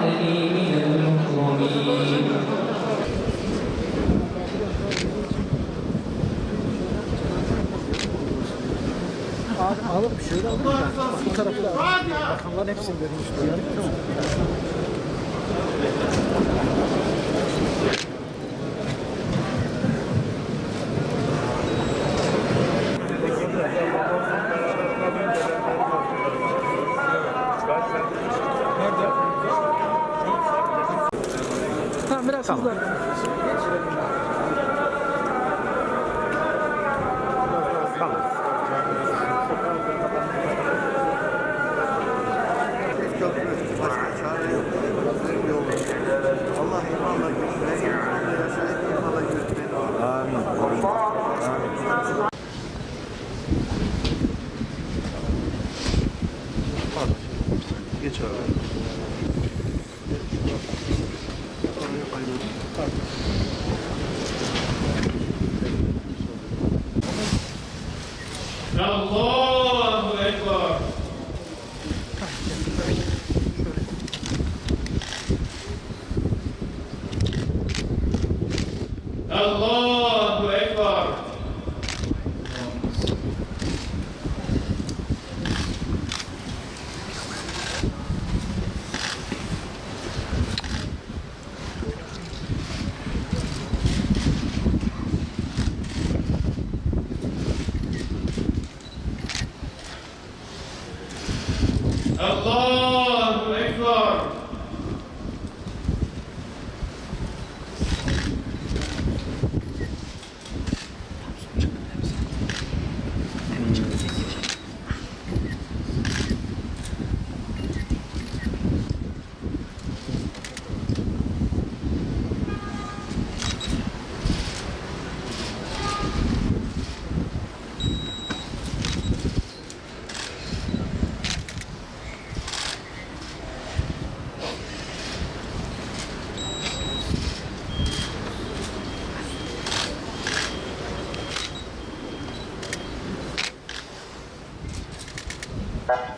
واجعلني من المكرمين. Alıp şöyle alacağım. Bu tarafı da bakanların hepsini görmüştüm. Tamam. Tamam biraz hızlı. Allah imanla götürmeyi, yaşayıp imanla götürmeyi. Amin. Geç abi. Allahu Ekber. Allahu Ekber. Allahu Ekber.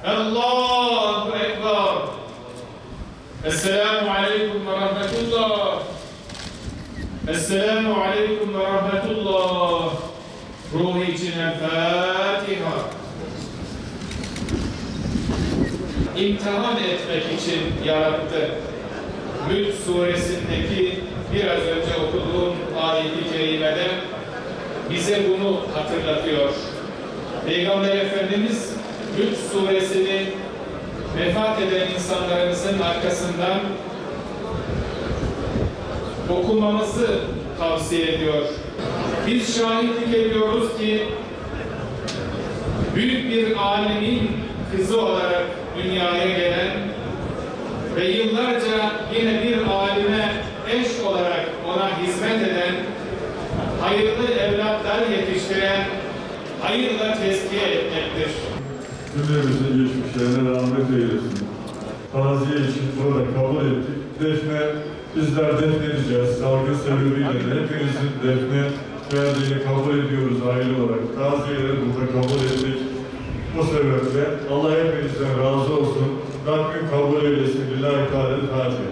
Allahu Ekber. Esselamu Aleyküm ve Rahmetullah. Esselamu Aleyküm ve Rahmetullah. Ruhu için El Fatiha. İmtihan etmek için yarattı. Mülk suresindeki biraz önce okuduğum ayet-i kerimede bize bunu hatırlatıyor. Peygamber Efendimiz Mülk suresini vefat eden insanlarımızın arkasından okumamızı tavsiye ediyor. Biz şahitlik ediyoruz ki büyük bir alimin kızı olarak dünyaya gelen ve yıllarca yine bir alime eş olarak ona hizmet eden, hayırlı evlatlar yetiştiren, hayırla tezkiye etmektir. Cümlemizin geçmişlerine rahmet eylesin. Taziye için burada kabul ettik. Defne, bizler defnedeceğiz. Salgın sebebiyle de hepinizin defne verdiğini kabul ediyoruz aile olarak. Taziyeleri burada kabul ettik. Bu sebeple Allah hepinizden razı olsun. Rabbim kabul eylesin. Lillahi Teala Fatiha.